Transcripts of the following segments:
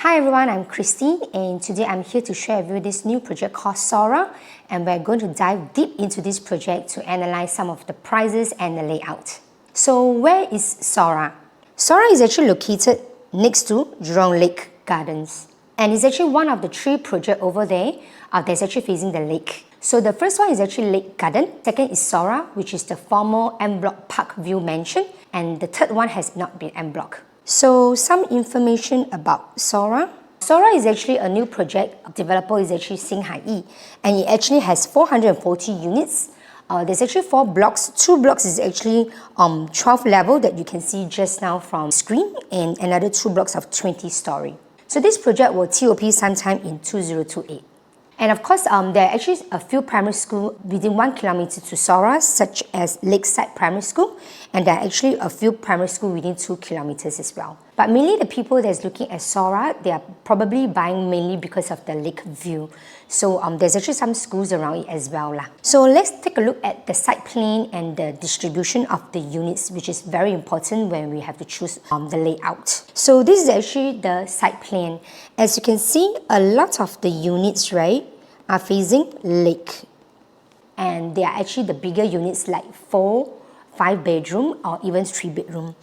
Hi everyone, I'm Christine and today I'm here to share with you this new project called SORA, and we're going to dive deep into this project to analyze some of the prices and the layout. So where is SORA? SORA is actually located next to Jurong Lake Gardens, and it's actually one of the 3 projects over there that's actually facing the lake. So the first one is actually Lake Garden, second is SORA, which is the former en bloc Parkview Mansion, and the third one has not been en bloc. So some information about SORA. SORA is actually a new project. Developer is actually Singhai, and it actually has 440 units. There's actually 4 blocks. 2 blocks is actually 12 level that you can see just now from screen, and another 2 blocks of 20 story. So this project will TOP sometime in 2028. And of course, there are actually a few primary schools within 1 kilometer to SORA, such as Lakeside Primary School, and there are actually a few primary schools within 2 kilometers as well. But mainly the people that's looking at SORA, they are probably buying mainly because of the lake view. So there's actually some schools around it as well. So let's take a look at the site plan and the distribution of the units, which is very important when we have to choose the layout. So this is actually the site plan. As you can see, a lot of the units, right, are facing lake. And they are actually the bigger units like 4, 5 bedroom or even 3 bedroom.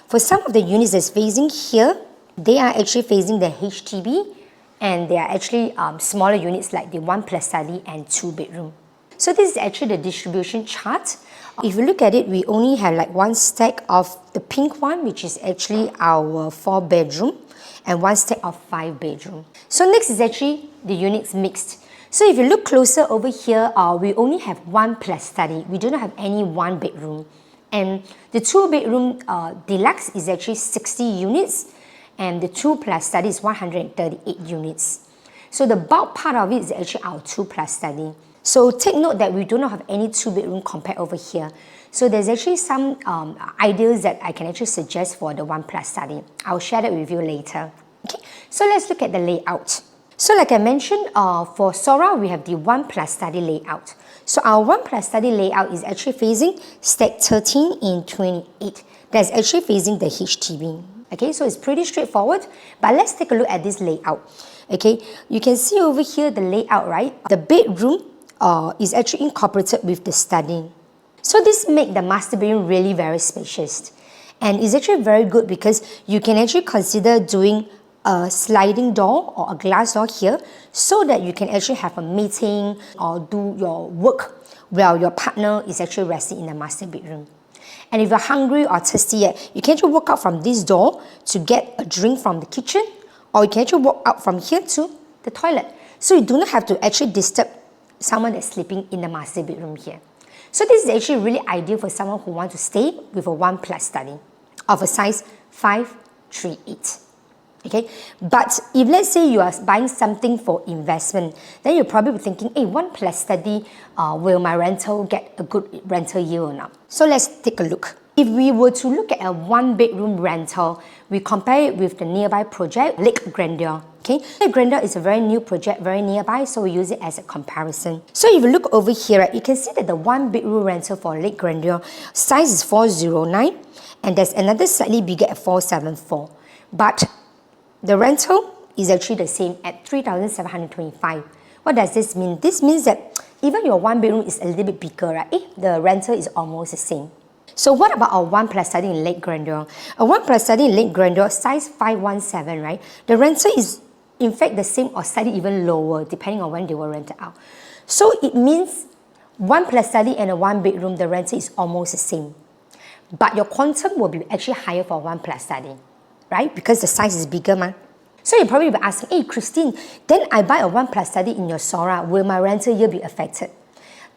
For some of the units that's facing here, they are actually facing the HDB, and they are actually smaller units like the 1+ study and 2 bedroom. So this is actually the distribution chart. If you look at it, we only have like 1 stack of the pink one, which is actually our 4 bedroom, and 1 stack of 5 bedroom. So next is actually the units mixed. So if you look closer over here, we only have 1+ study. We do not have any 1 bedroom. And the 2 bedroom deluxe is actually 60 units, and the 2+ study is 138 units. So the bulk part of it is actually our 2+ study. So take note that we do not have any 2 bedroom compared over here. So there's actually some ideas that I can actually suggest for the 1+ study. I'll share that with you later. Okay, so let's look at the layout. So like I mentioned, for SORA, we have the 1+ study layout. So our 1+ study layout is actually facing stack 13 in 28. That's actually facing the HDB. Okay, so it's pretty straightforward, but let's take a look at this layout. Okay, you can see over here the layout, right? The bedroom is actually incorporated with the study. So this makes the master bedroom really very spacious. And it's actually very good because you can actually consider doing a sliding door or a glass door here, so that you can actually have a meeting or do your work while your partner is actually resting in the master bedroom. And if you're hungry or thirsty, you can actually walk out from this door to get a drink from the kitchen, or you can actually walk out from here to the toilet. So you do not have to actually disturb someone that's sleeping in the master bedroom here. So this is actually really ideal for someone who wants to stay with a 1+ study of a size 538. Okay, but if let's say you are buying something for investment, then you'll probably be thinking, hey, 1+ study, will my rental get a good rental yield or not? So let's take a look. If we were to look at a 1 bedroom rental, we compare it with the nearby project, Lake Grandeur. Okay, Lake Grandeur is a very new project, very nearby, so we use it as a comparison. So if you look over here, right, you can see that the 1 bedroom rental for Lake Grandeur size is 409, and there's another slightly bigger at 474. But the rental is actually the same at 3,725. What does this mean? This means that even your 1 bedroom is a little bit bigger, right? The rental is almost the same. So what about our 1+ study in Lake Grandeur? A 1+ study in Lake Grandeur, size 517, right? The rental is in fact the same or slightly even lower depending on when they were rented out. So it means 1+ study and a 1 bedroom, the rental is almost the same. But your quantum will be actually higher for 1+ study, right? Because the size is bigger, ma. So you'll probably be asking, hey Christine, then I buy a 1+ study in your SORA, will my rental year be affected?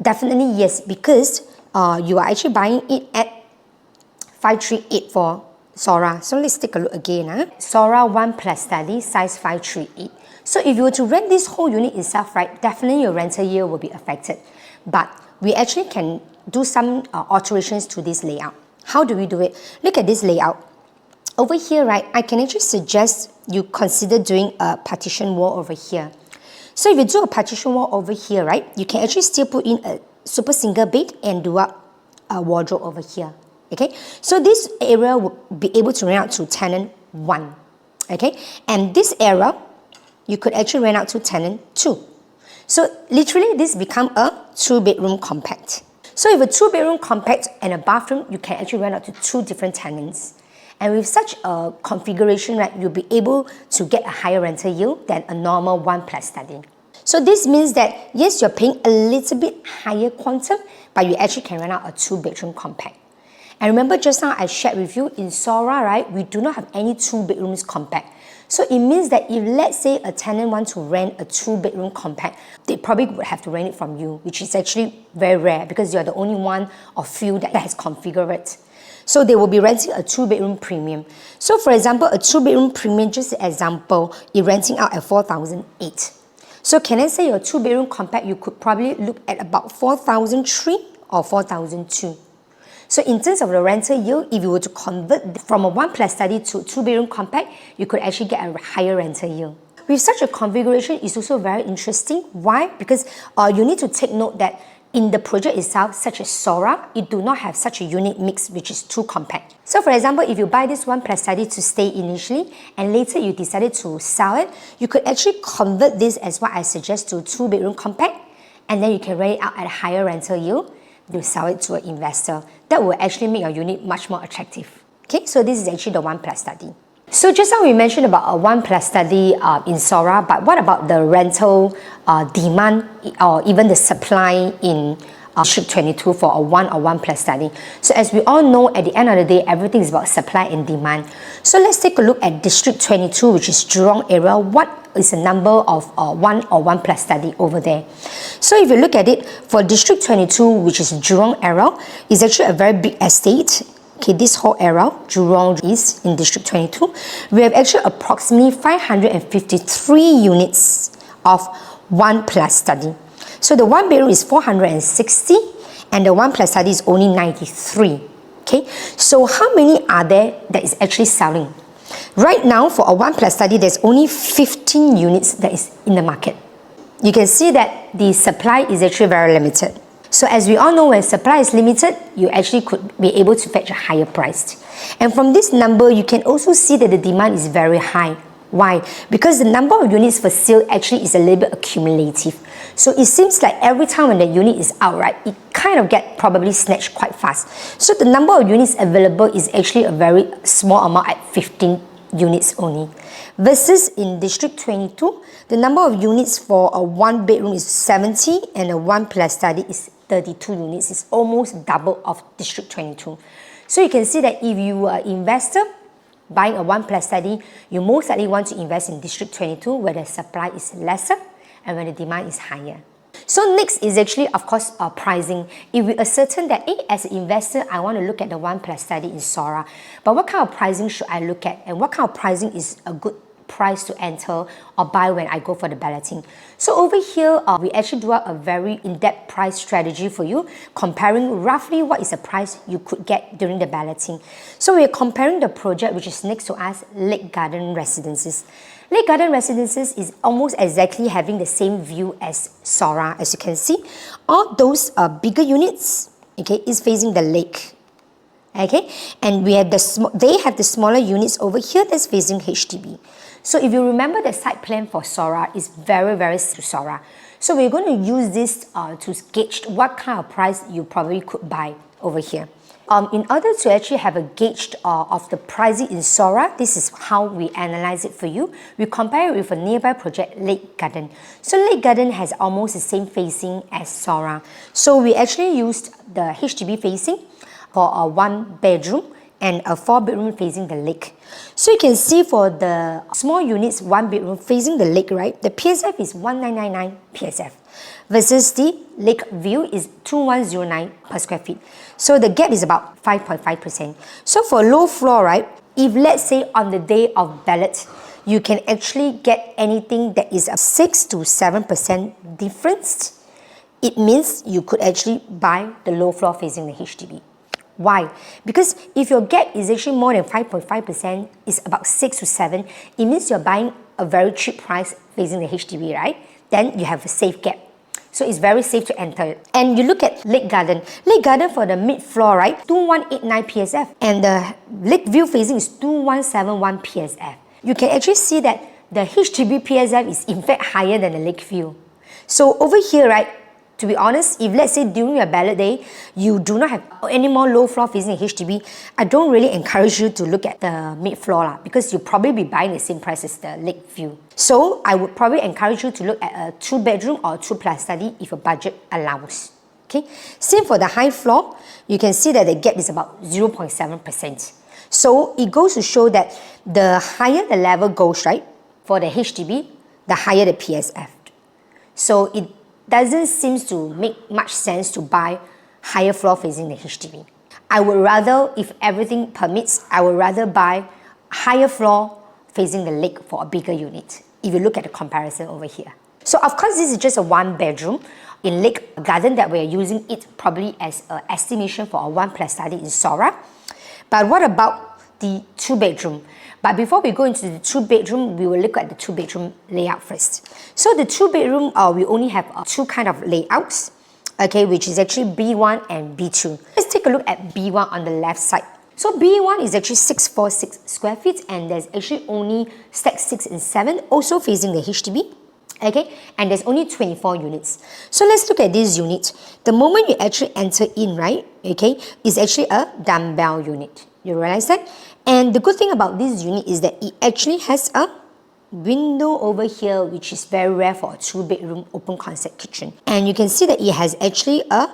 Definitely yes, because you are actually buying it at 538 for SORA. So let's take a look again. SORA 1+ study, size 538. So if you were to rent this whole unit itself, right, definitely your rental year will be affected. But we actually can do some alterations to this layout. How do we do it? Look at this layout. Over here, right, I can actually suggest you consider doing a partition wall over here. So if you do a partition wall over here, right, you can actually still put in a super single bed and do up a wardrobe over here. Okay, so this area will be able to rent out to tenant 1. Okay, and this area, you could actually rent out to tenant 2. So literally, this become a 2-bedroom compact. So if a 2-bedroom compact and a bathroom, you can actually rent out to 2 different tenants. And with such a configuration, right, you'll be able to get a higher rental yield than a normal 1-plus study. So this means that, yes, you're paying a little bit higher quantum, but you actually can rent out a 2-bedroom compact. And remember just now I shared with you, in SORA, right, we do not have any 2-bedrooms compact. So it means that if, let's say, a tenant wants to rent a 2-bedroom compact, they probably would have to rent it from you, which is actually very rare because you're the only one of few that has configured it. So they will be renting a 2-bedroom premium. So for example, a 2-bedroom premium, just an example, you're renting out at 4,008. So can I say your 2-bedroom compact, you could probably look at about 4,003 or 4,002. So in terms of the rental yield, if you were to convert from a 1-plus study to a 2-bedroom compact, you could actually get a higher rental yield. With such a configuration, it's also very interesting. Why? Because you need to take note that in the project itself, such as SORA, it do not have such a unique mix which is too compact. So for example, if you buy this 1-plus study to stay initially and later you decided to sell it, you could actually convert this as what I suggest to a 2-bedroom compact, and then you can rent it out at a higher rental yield. You sell it to an investor. That will actually make your unit much more attractive. Okay, so this is actually the 1-plus study. So just now we mentioned about a 1-plus study in SORA, but what about the rental demand or even the supply in District 22 for a 1 or 1-plus study? So as we all know, at the end of the day, everything is about supply and demand. So let's take a look at District 22, which is Jurong area. What is the number of 1 or 1-plus study over there? So if you look at it, for District 22, which is Jurong area, is actually a very big estate. Okay, this whole area, Jurong is in District 22. We have actually approximately 553 units of 1-plus study. So the 1-bedroom is 460 and the 1-plus study is only 93. Okay, so how many are there that is actually selling? Right now, for a 1-plus study, there's only 15 units that is in the market. You can see that the supply is actually very limited. So as we all know, when supply is limited, you actually could be able to fetch a higher price. And from this number, you can also see that the demand is very high. Why? Because the number of units for sale actually is a little bit accumulative. So it seems like every time when the unit is out, right, it kind of get probably snatched quite fast. So the number of units available is actually a very small amount at 15 units only. Versus in District 22, the number of units for a 1-bedroom is 70 and a 1-plus study is 32 units. It's almost double of District 22. So you can see that if you are an investor buying a 1-plus study, you most likely want to invest in District 22 where the supply is lesser and where the demand is higher. So next is actually, of course, pricing. If we ascertain that, as an investor, I want to look at the 1-plus study in SORA, but what kind of pricing should I look at? And what kind of pricing is a good price to enter or buy when I go for the balloting? So over here, we actually do a very in-depth price strategy for you, comparing roughly what is the price you could get during the balloting. So we are comparing the project which is next to us, Lake Garden Residences. Lake Garden Residences is almost exactly having the same view as SORA. As you can see, all those bigger units, okay, is facing the lake. Okay, and we have they have the smaller units over here that's facing HDB. So if you remember, the site plan for SORA is very similar to SORA. So we're going to use this to gauge what kind of price you probably could buy over here. In order to actually have a gauge of the pricing in SORA, this is how we analyze it for you. We compare it with a nearby project, Lake Garden. So Lake Garden has almost the same facing as SORA. So we actually used the HDB facing for a 1-bedroom and a 4-bedroom facing the lake. So you can see for the small units, 1-bedroom facing the lake, right, the PSF is 1999 PSF versus the lake view is 2109 per square feet. So the gap is about 5.5%. So for low floor, right, if let's say on the day of ballot, you can actually get anything that is a 6 to 7% difference, it means you could actually buy the low floor facing the HDB. Why? Because if your gap is actually more than 5.5%, it's about 6 to 7, it means you're buying a very cheap price facing the HDB, right? Then you have a safe gap. So it's very safe to enter. And you look at Lake Garden. Lake Garden for the mid-floor, right, 2189 PSF. And the lake view facing is 2171 PSF. you can actually see that the HDB PSF is in fact higher than the lake view. So over here, right, to be honest, if let's say during your ballot day, you do not have any more low floor facing HDB, I don't really encourage you to look at the mid floor because you'll probably be buying the same price as the lake view. So I would probably encourage you to look at a 2-bedroom or 2+ study if your budget allows. Okay. Same for the high floor, you can see that the gap is about 0.7%. So it goes to show that the higher the level goes, right, for the HDB, the higher the PSF. So it doesn't seem to make much sense to buy higher floor facing the HDB. I would rather, if everything permits, I would rather buy higher floor facing the lake for a bigger unit, if you look at the comparison over here. So of course this is just a 1-bedroom in Lake Garden that we're using it probably as an estimation for a 1+ study in SORA. But what about the 2-bedroom? But before we go into the 2-bedroom, we will look at the 2-bedroom layout first. So the 2-bedroom, we only have 2 kind of layouts, okay, which is actually B1 and B2. Let's take a look at B1 on the left side. So B1 is actually 646 square feet, and there's actually only stack 6 and 7, also facing the HDB. Okay, and there's only 24 units. So let's look at this unit. The moment you actually enter in, right, okay, it's actually a dumbbell unit. You realize that? And the good thing about this unit is that it actually has a window over here, which is very rare for a 2-bedroom open concept kitchen. And you can see that it has actually a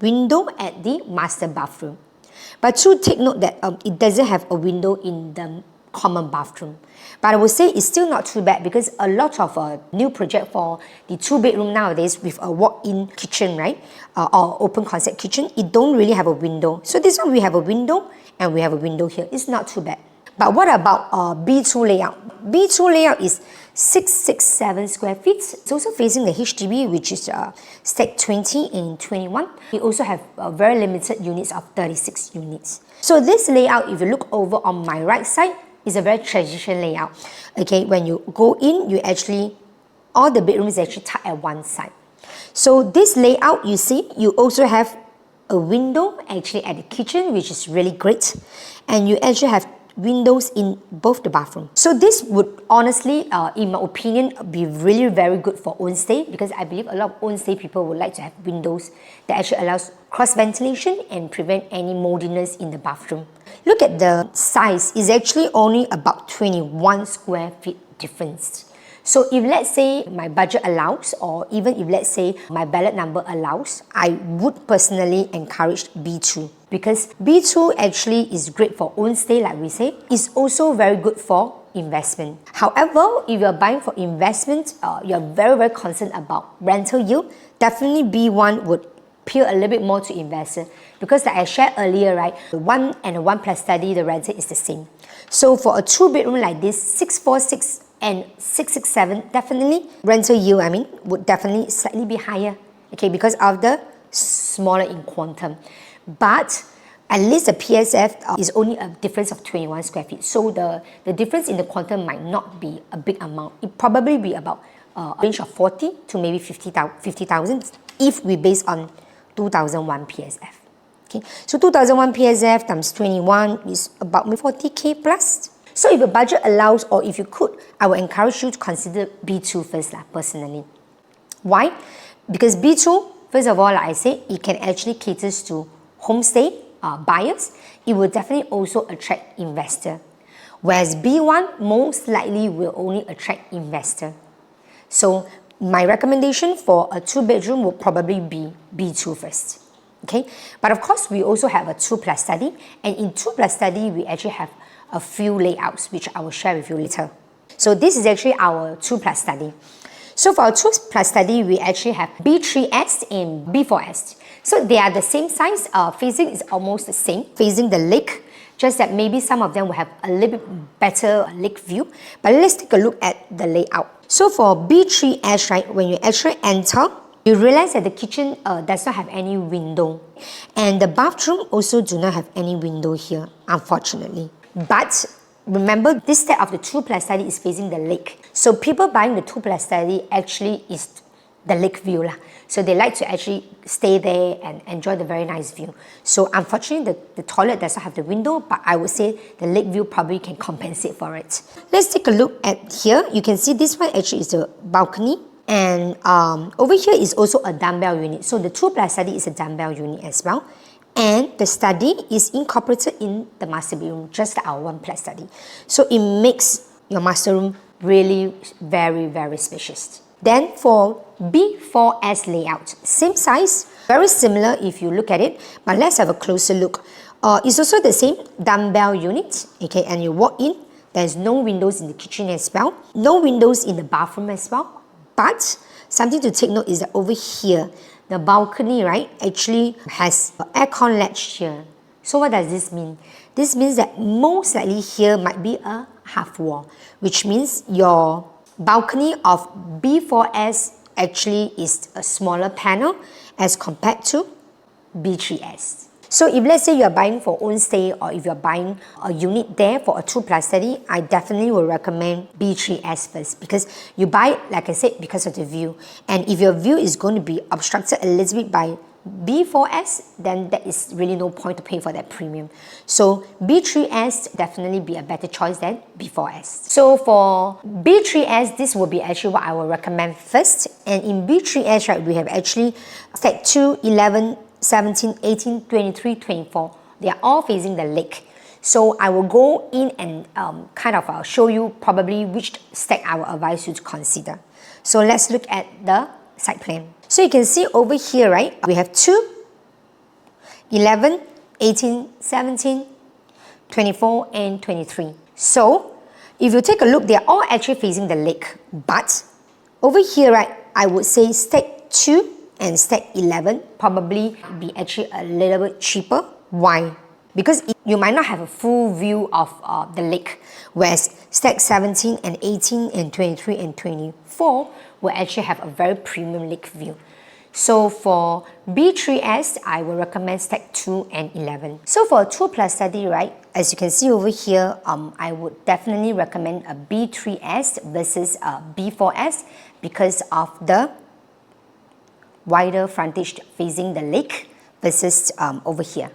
window at the master bathroom. But to take note that it doesn't have a window in the common bathroom. But I would say it's still not too bad because a lot of new project for the 2-bedroom nowadays with a walk-in kitchen, right, or open concept kitchen, it don't really have a window. So this one we have a window and we have a window here. It's not too bad. But what about B2 layout? B2 layout is 667 square feet. It's also facing the HDB, which is stack 20 and 21. We also have very limited units of 36 units. So this layout, if you look over on my right side, is a very traditional layout. Okay, when you go in, you actually, all the bedrooms actually tucked at one side. So this layout, you see, you also have a window actually at the kitchen, which is really great. And you actually have windows in both the bathroom. So this would honestly, in my opinion, be really very good for own stay, because I believe a lot of own stay people would like to have windows that actually allows cross ventilation and prevent any moldiness in the bathroom. Look at the size, it's actually only about 21 square feet difference. So if let's say my budget allows, or even if let's say my ballot number allows, I would personally encourage B2, because B2 actually is great for own stay, like we say. It's also very good for investment. However, if you're buying for investment, you're very concerned about rental yield, definitely B1 would appeal a little bit more to investors, because like I shared earlier, right, the 1 and a 1+ study, the rental is the same. So for a 2-bedroom like this, 646 and 667, definitely rental yield, would definitely slightly be higher, okay, because of the smaller in quantum. But at least the PSF is only a difference of 21 square feet. So the difference in the quantum might not be a big amount. It probably be about a range of 40 to maybe 50,000 if we base on 2001 PSF. Okay, so 2001 PSF times 21 is about 40k plus. So if your budget allows, or if you could, I would encourage you to consider B2 first, personally. Why? Because B2, first of all, like I said, it can actually cater to homestay buyers. It will definitely also attract investor. Whereas B1 most likely will only attract investor. So my recommendation for a 2-bedroom would probably be B2 first. Okay, but of course we also have a 2+ study, and in 2+ study we actually have a few layouts which I will share with you later. So this is actually our 2+ study. So for our 2+ study, we actually have B3S and B4S. So they are the same size, facing is almost the same, facing the lake, just that maybe some of them will have a little bit better lake view. But let's take a look at the layout. So for B3S, right, when you actually enter, you realize that the kitchen does not have any window, and the bathroom also do not have any window here, unfortunately. But remember, this step of the 2+ study is facing the lake. So people buying the 2+ study actually is the lake view lah. So they like to actually stay there and enjoy the very nice view. So unfortunately, the toilet does not have the window, but I would say the lake view probably can compensate for it. Let's take a look at here. You can see this one actually is the balcony. And over here is also a dumbbell unit. So the 2+ study is a dumbbell unit as well. And the study is incorporated in the master bedroom, just like our 1+ study. So it makes your master room really very, very spacious. Then for B4S layout, same size, very similar if you look at it, but let's have a closer look. It's also the same dumbbell unit, okay, and you walk in, there's no windows in the kitchen as well, no windows in the bathroom as well, but something to take note is that over here, the balcony, right, actually has an aircon latch here. So what does this mean? This means that most likely here might be a half wall, which means your balcony of B4S actually is a smaller panel as compared to B3S. So if let's say you're buying for own stay, or if you're buying a unit there for a 2+ study, I definitely will recommend B3S first, because you buy it, like I said, because of the view. And if your view is going to be obstructed a little bit by B4S, then there is really no point to pay for that premium. So B3S definitely be a better choice than B4S. So for B3S, this will be actually what I will recommend first. And in B3S, right, we have actually stack 2, 11, 17, 18, 23, 24. They are all facing the lake. So I will go in and kind of show you probably which stack I will advise you to consider. So let's look at the site plan. So you can see over here, right, we have 2, 11, 18, 17, 24, and 23. So if you take a look, they are all actually facing the lake. But over here, right, I would say stack 2 and stack 11 probably be actually a little bit cheaper. Why? Because you might not have a full view of the lake, whereas stack 17 and 18 and 23 and 24 will actually have a very premium lake view. So for B3S, I will recommend stack 2 and 11. So for a 2+ study, right, as you can see over here, I would definitely recommend a B3S versus a B4S because of the wider frontage facing the lake versus over here.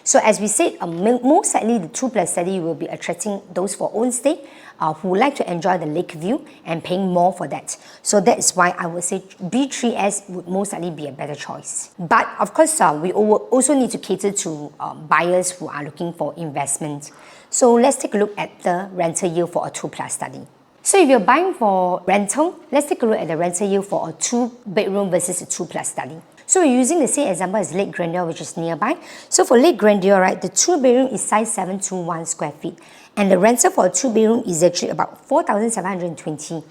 So as we said, most likely the 2+ study will be attracting those for own stay who like to enjoy the lake view and paying more for that. So that is why I would say B3S would most likely be a better choice. But of course, we also need to cater to buyers who are looking for investment. So let's take a look at the rental yield for a 2+ study. So if you're buying for rental, let's take a look at the rental yield for a 2-bedroom versus a 2+ study. So we're using the same example as Lake Grandeur, which is nearby. So for Lake Grandeur, right, the 2-bedroom is size 721 square feet. And the rental for a 2-bedroom is actually about 4,720.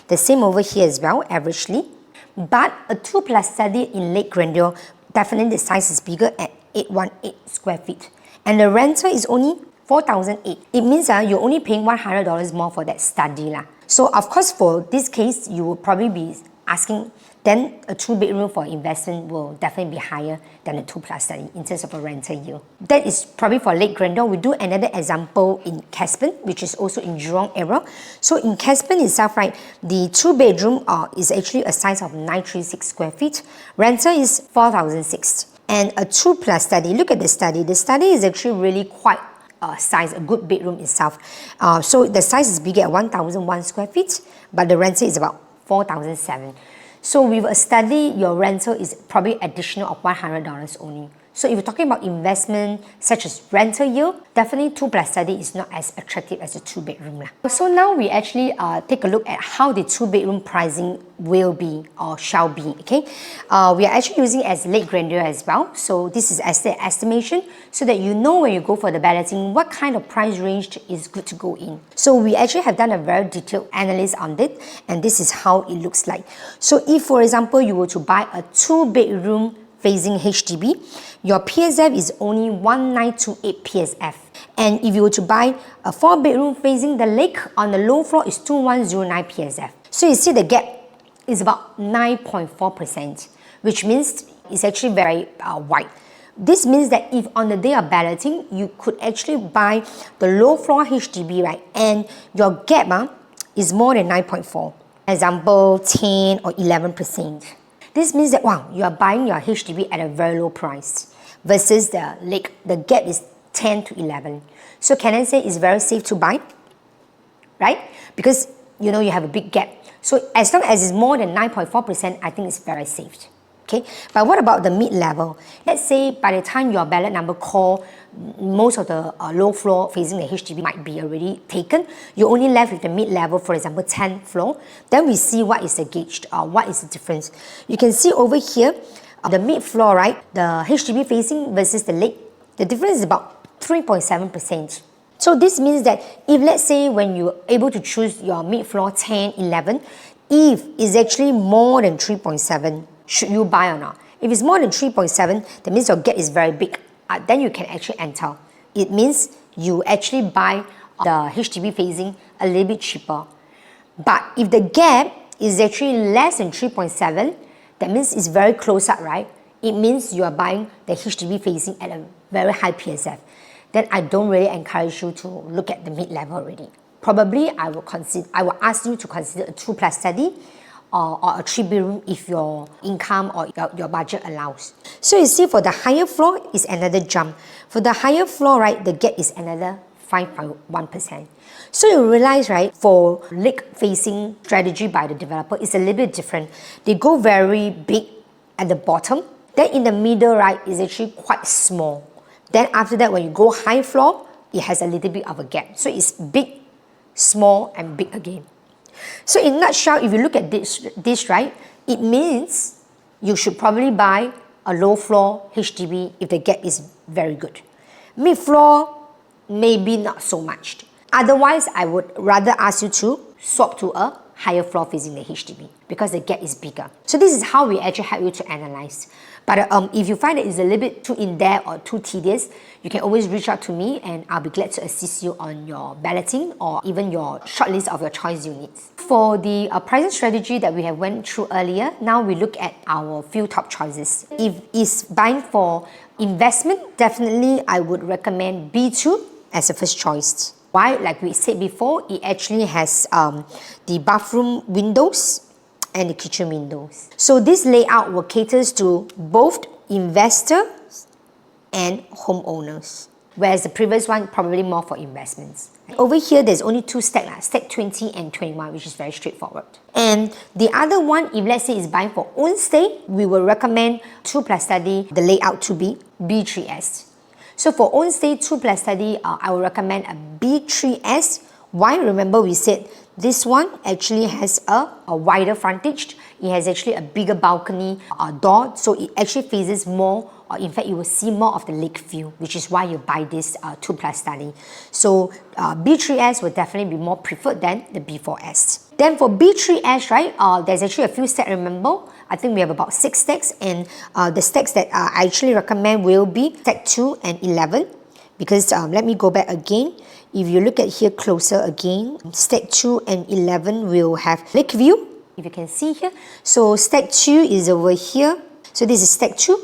The same over here as well, averagely. But a 2+ study in Lake Grandeur, definitely the size is bigger at 818 square feet. And the rental is only 4,008. It means you're only paying $100 more for that study lah. So of course, for this case, you will probably be asking, then a 2-bedroom for investment will definitely be higher than a 2+ study in terms of a rental yield. That is probably for Lake Grandeur. We do another example in Caspen, which is also in Jurong area. So in Caspen itself, right, the 2-bedroom is actually a size of 936 square feet. Rental is 4,006. And a 2+ study, look at the study. The study is actually really quite size, a good bedroom itself. So the size is bigger at 1,001 square feet, but the rental is about 4,007. So with a study, your rental is probably additional of $100 only. So if you're talking about investment such as rental yield, definitely 2+ study is not as attractive as a 2-bedroom. So now we actually take a look at how the 2-bedroom pricing will be or shall be. Okay, we are actually using as Lake Grandeur as well. So this is as the estimation, so that you know when you go for the balloting what kind of price range is good to go in. So we actually have done a very detailed analysis on it, and this is how it looks like. So if, for example, you were to buy a 2-bedroom facing HDB, your PSF is only 1928 PSF. And if you were to buy a 4-bedroom facing the lake, on the low floor is 2109 PSF. So you see the gap is about 9.4%, which means it's actually very wide. This means that if on the day of balloting, you could actually buy the low floor HDB, right, and your gap is more than 9.4. example 10 or 11%. This means that, wow, you are buying your HDB at a very low price versus the gap is 10 to 11. So can I say it's very safe to buy? Right? Because you know you have a big gap. So as long as it's more than 9.4%, I think it's very safe. Okay, but what about the mid-level? Let's say by the time your ballot number call, most of the low floor facing the HDB might be already taken. You're only left with the mid-level, for example, 10th floor. Then we see what is the gauge, what is the difference. You can see over here, the mid-floor, right? The HDB facing versus the lake, the difference is about 3.7%. So this means that if let's say when you're able to choose your mid-floor 10, 11, if it's actually more than 3.7, should you buy or not? If it's more than 3.7, that means your gap is very big. Then you can actually enter. It means you actually buy the HDB facing a little bit cheaper. But if the gap is actually less than 3.7, that means it's very close up, right? It means you are buying the HDB facing at a very high PSF. Then I don't really encourage you to look at the mid-level already. Probably I will ask you to consider a 2+ study or a 3-bedroom if your income or your budget allows. So you see for the higher floor is another jump. For the higher floor, right, the gap is another 5.1%. So you realize, right, for lake-facing strategy by the developer, it's a little bit different. They go very big at the bottom. Then in the middle, right, is actually quite small. Then after that, when you go high floor, it has a little bit of a gap. So it's big, small, and big again. So in a nutshell, if you look at this, right, it means you should probably buy a low floor HDB if the gap is very good. Mid floor, maybe not so much. Otherwise, I would rather ask you to swap to a higher floor facing the HDB because the gap is bigger. So this is how we actually help you to analyze. But if you find that it's a little bit too in-depth or too tedious, you can always reach out to me and I'll be glad to assist you on your balloting or even your shortlist of your choice units. For the pricing strategy that we have went through earlier, now we look at our few top choices. If it's buying for investment, definitely I would recommend B2 as a first choice. Why? Like we said before, it actually has the bathroom windows and the kitchen windows. So this layout will cater to both investors and homeowners, whereas the previous one probably more for investments. Over here, there's only two stacks, stack 20 and 21, which is very straightforward. And the other one, if let's say is buying for own stay, we will recommend 2+ study, the layout to be B3S. So for own stay 2+ study, I will recommend a B3S. Why? Remember we said this one actually has a wider frontage. It has actually a bigger balcony door, so it actually faces more, or in fact you will see more of the lake view, which is why you buy this 2+ study. So B3S will definitely be more preferred than the B4S. Then for B3S, right, there's actually a few stacks, remember. I think we have about 6 stacks, and the stacks that I actually recommend will be stack 2 and 11. Because let me go back again. If you look at here closer again, stack 2 and 11 will have lake view, if you can see here. So stack 2 is over here. So this is stack 2,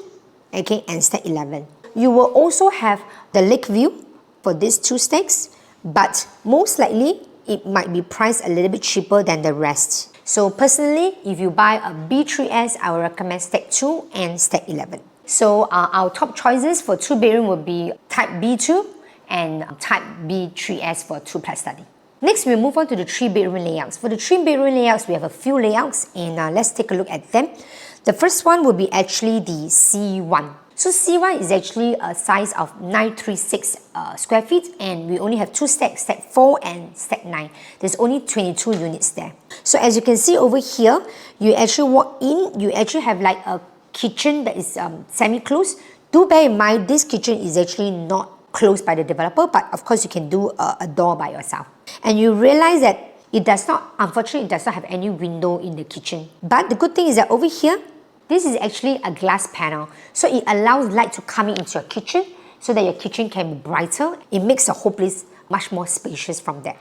okay, and stack 11. You will also have the lake view for these 2 stacks, but most likely it might be priced a little bit cheaper than the rest. So personally, if you buy a B3S, I will recommend stack 2 and stack 11. So our top choices for 2-bedroom would be type B2 and type B3S for 2+ study. Next, we'll move on to the 3-bedroom layouts. For the 3-bedroom layouts, we have a few layouts, and let's take a look at them. The first one will be actually the C1. So C1 is actually a size of 936 square feet, and we only have 2 stacks, stack 4 and stack 9. There's only 22 units there. So as you can see over here, you actually walk in, you actually have like a kitchen that is semi-closed. Do bear in mind, this kitchen is actually not closed by the developer, but of course you can do a door by yourself. And you realize that it does not, unfortunately, it does not have any window in the kitchen. But the good thing is that over here, this is actually a glass panel. So it allows light to come into your kitchen so that your kitchen can be brighter. It makes the whole place much more spacious from there.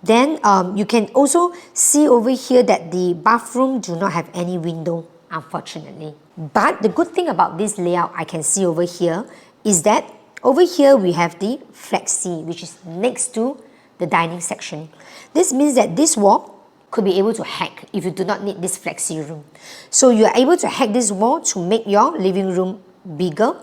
Then you can also see over here that the bathroom do not have any window, unfortunately. But the good thing about this layout I can see over here is that over here we have the flexi, which is next to the dining section. This means that this wall could be able to hack if you do not need this flexi room. So you are able to hack this wall to make your living room bigger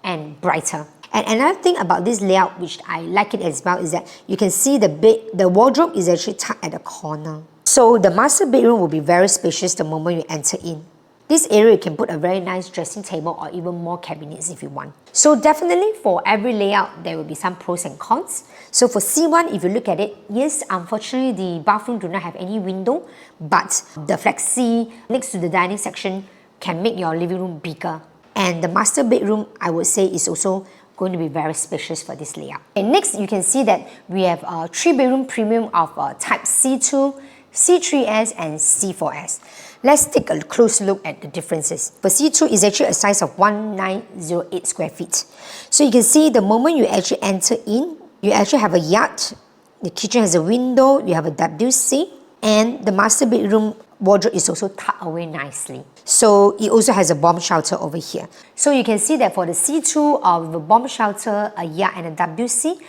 and brighter. And another thing about this layout, which I like it as well, is that you can see the wardrobe is actually tucked at the corner. So the master bedroom will be very spacious the moment you enter in. This area you can put a very nice dressing table or even more cabinets if you want. So definitely for every layout there will be some pros and cons. So for C1, if you look at it, yes, unfortunately the bathroom do not have any window, but the flexi next to the dining section can make your living room bigger. And the master bedroom, I would say, is also going to be very spacious for this layout. And next you can see that we have a 3-bedroom premium of type C2, C3S and C4S. Let's take a close look at the differences. For C2 is actually a size of 1908 square feet. So you can see the moment you actually enter in, you actually have a yard, the kitchen has a window, you have a WC, and the master bedroom wardrobe is also tucked away nicely. So it also has a bomb shelter over here. So you can see that for the C2 with a bomb shelter, a yard and a WC,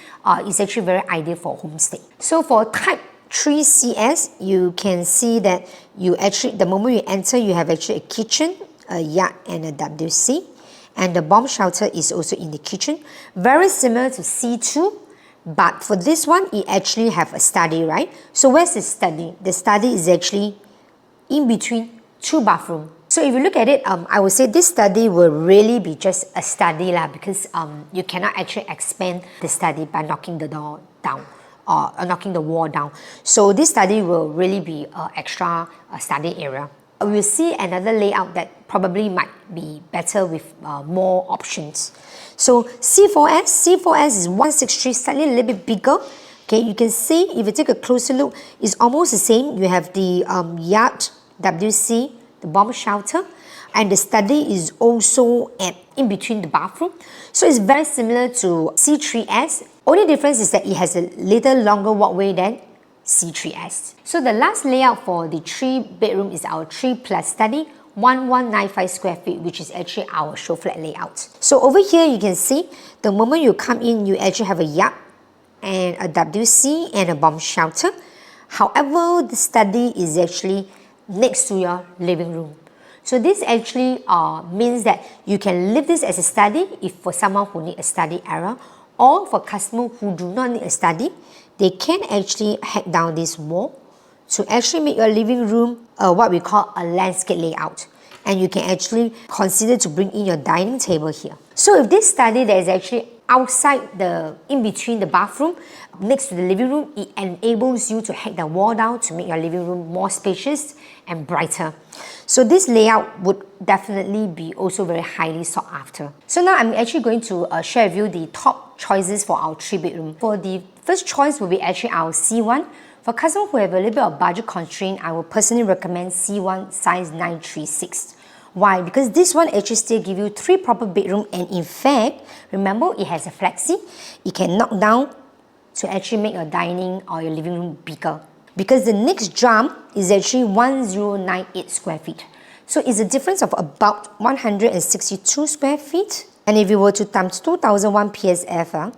is actually very ideal for homestay. So for type 3CS, you can see that the moment you enter, you have actually a kitchen, a yard and a WC, and the bomb shelter is also in the kitchen. Very similar to C2, but for this one, it actually have a study, right? So where's the study? The study is actually in between 2 bathrooms. So if you look at it, I would say this study will really be just a study because you cannot actually expand the study by knocking the door down or knocking the wall down. So this study will really be an extra study area. We'll see another layout that probably might be better with more options. So C4S is 163, slightly a little bit bigger. Okay, you can see if you take a closer look, it's almost the same. You have the yard, WC, the bomb shelter, and the study is also in between the bathroom. So it's very similar to C3S. Only difference is that it has a little longer walkway than C3S. So the last layout for the 3-bedroom is our 3+ study, 1195 square feet, which is actually our SHOWFLAT layout. So over here you can see the moment you come in, you actually have a yard and a WC and a bomb shelter. However, the study is actually next to your living room. So this actually means that you can leave this as a study if for someone who needs a study area, or for customers who do not need a study, they can actually hack down this wall to actually make your living room what we call a landscape layout. And you can actually consider to bring in your dining table here. So if this study that is actually outside in between the bathroom, next to the living room, it enables you to hack the wall down to make your living room more spacious and brighter. So this layout would definitely be also very highly sought after. So now I'm actually going to share with you the top choices for our 3-bedroom. For the first choice will be actually our C1. For customers who have a little bit of budget constraint, I would personally recommend C1 size 936. Why? Because this one actually still give you 3 proper bedrooms, and in fact, remember it has a flexi. It can knock down to actually make your dining or your living room bigger. Because the next jump is actually 1098 square feet. So it's a difference of about 162 square feet. And if you were to times 2001 PSF,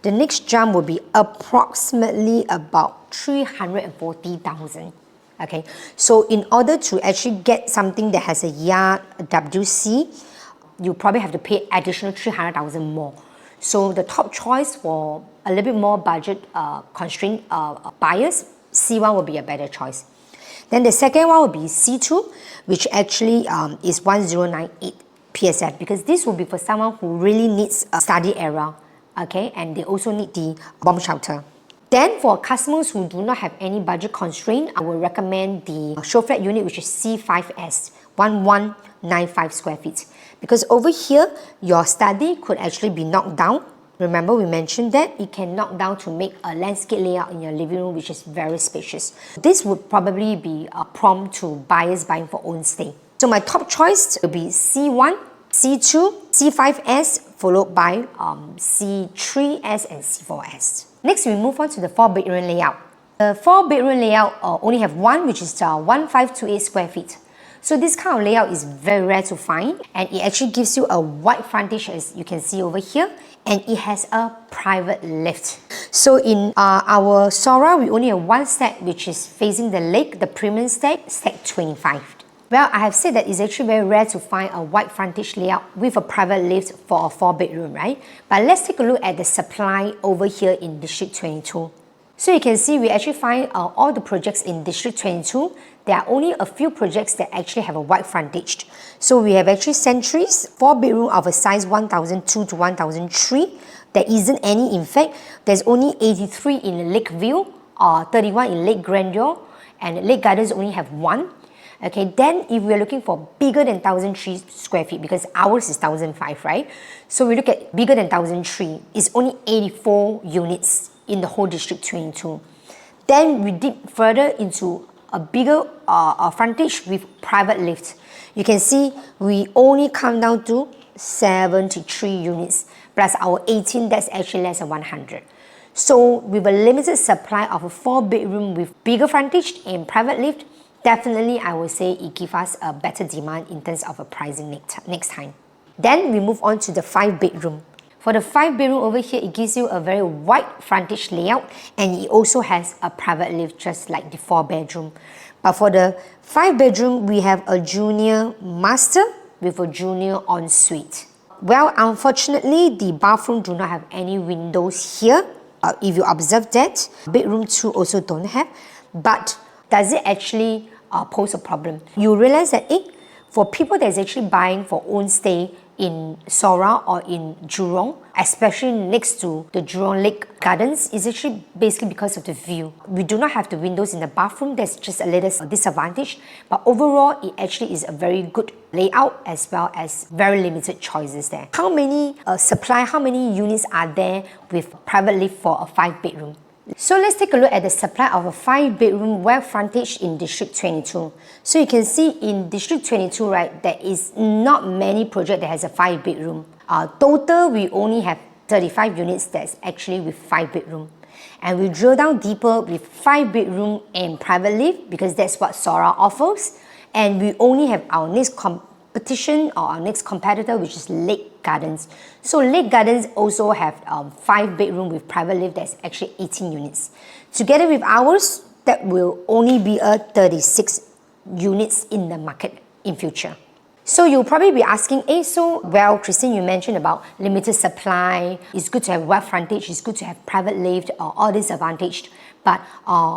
the next jump will be approximately about 340,000. Okay, so in order to actually get something that has a yard, a WC, you probably have to pay additional 300,000 more. So the top choice for a little bit more budget constrained buyers, C1 will be a better choice. Then the second one will be C2, which actually is 1098 PSF, because this will be for someone who really needs a study area, okay, and they also need the bomb shelter. Then for customers who do not have any budget constraint, I will recommend the SHOWFLAT unit, which is C5S, 1195 square feet. Because over here, your study could actually be knocked down. Remember, we mentioned that it can knock down to make a landscape layout in your living room, which is very spacious. This would probably be a prompt to buyers buying for own stay. So my top choice will be C1, C2, C5S, followed by C3S and C4S. Next, we move on to the 4-bedroom layout. The 4-bedroom layout only have one, which is 1528 square feet. So this kind of layout is very rare to find, and it actually gives you a wide frontage, as you can see over here, and it has a private lift. So in our SORA, we only have one stack which is facing the lake, the premium stack, stack 25. Well, I have said that it's actually very rare to find a wide frontage layout with a private lift for a 4-bedroom, right? But let's take a look at the supply over here in District 22. So you can see we actually find all the projects in District 22. There are only a few projects that actually have a wide frontage. So we have actually Centuries, 4-bedroom of a size 1002 to 1003. There isn't any, in fact. There's only 83 in Lakeview, 31 in Lake Grandeur, and Lake Gardens only have 1. Okay, then if we're looking for bigger than 1003 square feet, because ours is 1005, right? So we look at bigger than 1003, it's only 84 units in the whole District 22. Then we dip further into a bigger frontage with private lift. You can see we only come down to 73 units, plus our 18, that's actually less than 100. So with a limited supply of a 4-bedroom with bigger frontage and private lift, definitely I would say it gives us a better demand in terms of a pricing next time. Then we move on to the 5-bedroom. For the 5-bedroom over here, it gives you a very wide frontage layout, and it also has a private lift just like the 4-bedroom. But for the 5-bedroom, we have a junior master with a junior ensuite. Well, unfortunately, the bathroom do not have any windows here. If you observe that, bedroom 2 also don't have. But does it actually pose a problem? You realize that for people that's actually buying for own stay in SORA or in Jurong, especially next to the Jurong Lake Gardens, is actually basically because of the view. We do not have the windows in the bathroom. That's just a little disadvantage, but overall it actually is a very good layout as well as very limited choices there. How many how many units are there with private lift for a 5-bedroom? So let's take a look at the supply of a 5-bedroom wide frontage in District 22. So you can see in District 22, right, there is not many projects that has a 5-bedroom. Total, we only have 35 units that's actually with 5-bedroom. And we drill down deeper with 5-bedroom and private lift because that's what SORA offers. And we only have our next competition or our next competitor, which is Lake Gardens. So Lake Gardens also have 5-bedroom with private lift that's actually 18 units. Together with ours, that will only be a 36 units in the market in future. So you'll probably be asking, well, Christine, you mentioned about limited supply, it's good to have wide frontage, it's good to have private lift, all this advantage. But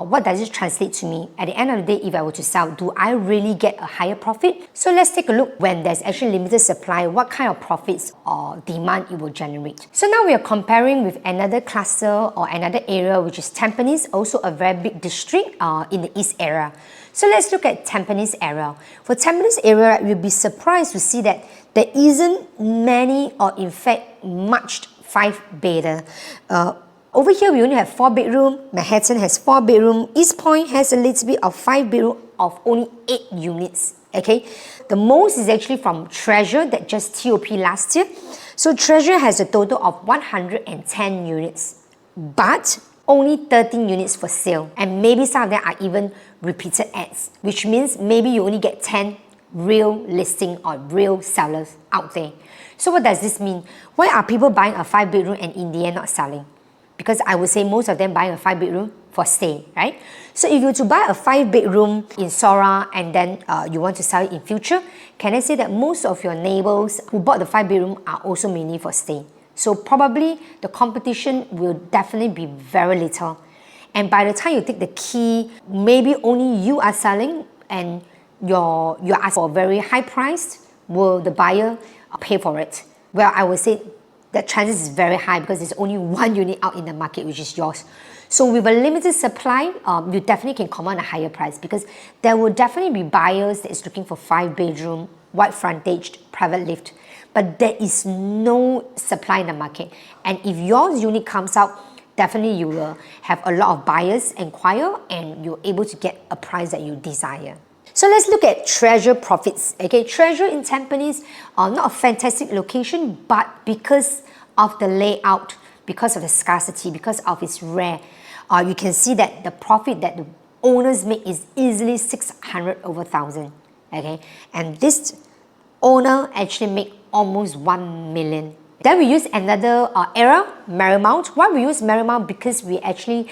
what does it translate to me? At the end of the day, if I were to sell, do I really get a higher profit? So let's take a look when there's actually limited supply, what kind of profits or demand it will generate. So now we are comparing with another cluster or another area, which is Tampines, also a very big district in the East area. So let's look at Tampines area. For Tampines area, you'll be surprised to see that there isn't many or in fact much 5-bedder. Over here, we only have 4-bedroom. Manhattan has 4-bedroom. East Point has a little bit of 5-bedroom of only 8 units. Okay, the most is actually from Treasure that just TOP last year. So Treasure has a total of 110 units, but only 13 units for sale. And maybe some of them are even repeated ads, which means maybe you only get 10 real listing or real sellers out there. So what does this mean? Why are people buying a 5-bedroom and in the end not selling? Because I would say most of them buying a 5-bedroom for stay, right? So if you were to buy a 5-bedroom in SORA and then you want to sell it in future, can I say that most of your neighbors who bought the 5-bedroom are also mainly for stay? So probably the competition will definitely be very little. And by the time you take the key, maybe only you are selling and you're asking for a very high price. Will the buyer pay for it? Well, I would say the chances is very high because there's only one unit out in the market, which is yours. So with a limited supply, you definitely can command a higher price because there will definitely be buyers that is looking for 5-bedroom, wide frontage, private lift. But there is no supply in the market. And if your unit comes out, definitely you will have a lot of buyers inquire and you're able to get a price that you desire. So let's look at Treasure profits. Okay, Treasure in Tampines, not a fantastic location, but because of the layout, because of the scarcity, because of its rare, you can see that the profit that the owners make is easily 600 over 1,000. okay? And this owner actually make almost 1 million. Then we use another area, Marymount. Why we use Marymount? Because we actually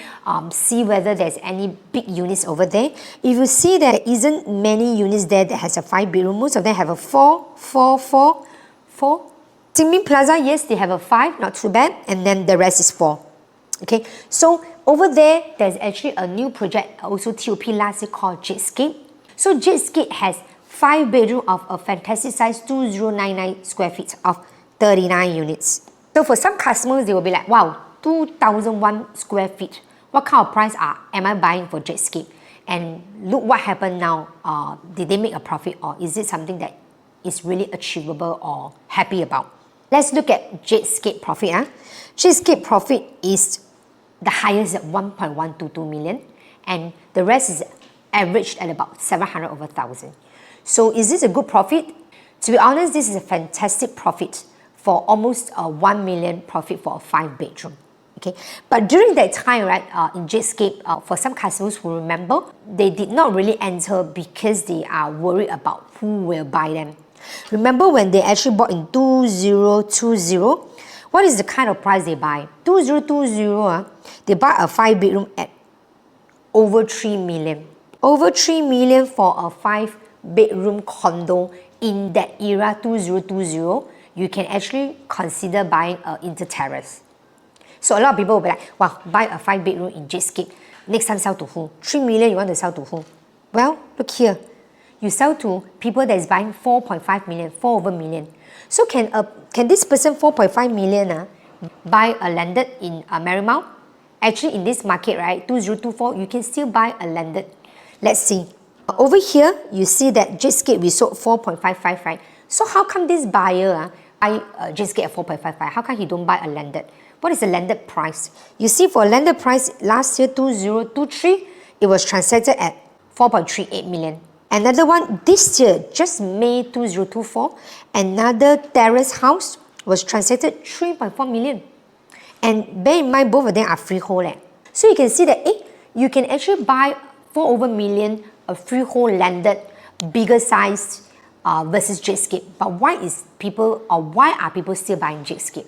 see whether there's any big units over there. If you see that there isn't many units there that has a 5-bedroom, most of them have a 4. Sin Plaza, yes, they have a 5, not too bad, and then the rest is 4. Okay, so over there, there's actually a new project, also TOP last year, called Jetscape. So Jetscape has 5 bedroom of a fantastic size, 2099 square feet of 39 units. So for some customers, they will be like, wow, 2001 square feet. What kind of price am I buying for Jetscape? And look what happened now. Did they make a profit, or is it something that is really achievable or happy about? Let's look at Jetscape profit. Jetscape profit is the highest at 1.122 million, and the rest is averaged at about 700 over 1,000. So is this a good profit? To be honest, this is a fantastic profit for almost a 1 million profit for a 5-bedroom. Okay, but during that time, right, in Jetscape, for some customers who remember, they did not really enter because they are worried about who will buy them. Remember when they actually bought in 2020, what is the kind of price they buy? 2020, they buy a 5-bedroom at over 3 million. Over 3 million for a 5-bedroom condo in that era, 2020, you can actually consider buying an inter-terrace. So a lot of people will be like, wow, buy a 5-bedroom in Jetscape. Next time sell to who? 3 million, you want to sell to who? Well, look here. You sell to people that is buying 4.5 million, 4 over million. So can this person 4.5 million buy a landed in Marymount? Actually, in this market, right, 2024, you can still buy a landed. Let's see. Over here, you see that Jetscape we sold 4.55, right? So how come this buyer buy Jetscape at 4.55? How come he don't buy a landed? What is the landed price? You see, for a landed price last year, 2023, it was transacted at 4.38 million. Another one this year, just May 2024, another terrace house was transacted 3.4 million. And bear in mind, both of them are freehold. So you can see that you can actually buy 4 over million a freehold landed, bigger size versus Jetscape. But why are people still buying Jetscape?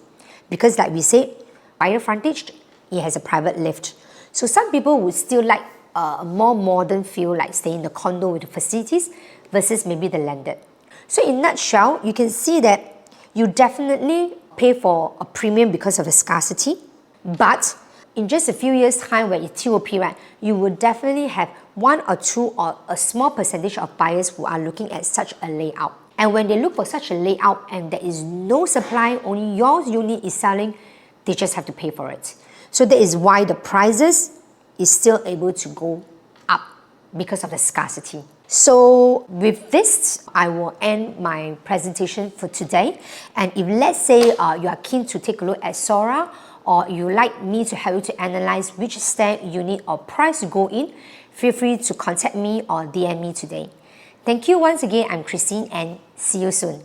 Because like we said, buyer frontage, it has a private lift. So some people would still like a more modern feel, like staying in the condo with the facilities versus maybe the landed. So in a nutshell, you can see that you definitely pay for a premium because of the scarcity, but in just a few years time when it's TOP, right, you will definitely have 1 or 2 or a small percentage of buyers who are looking at such a layout. And when they look for such a layout and there is no supply, only your unit is selling, they just have to pay for it. So that is why the prices is still able to go up because of the scarcity. So with this, I will end my presentation for today. And if let's say you are keen to take a look at SORA, or you like me to help you to analyze which stamp unit or price to go in, feel free to contact me or DM me today. Thank you once again. I'm Christine, and see you soon.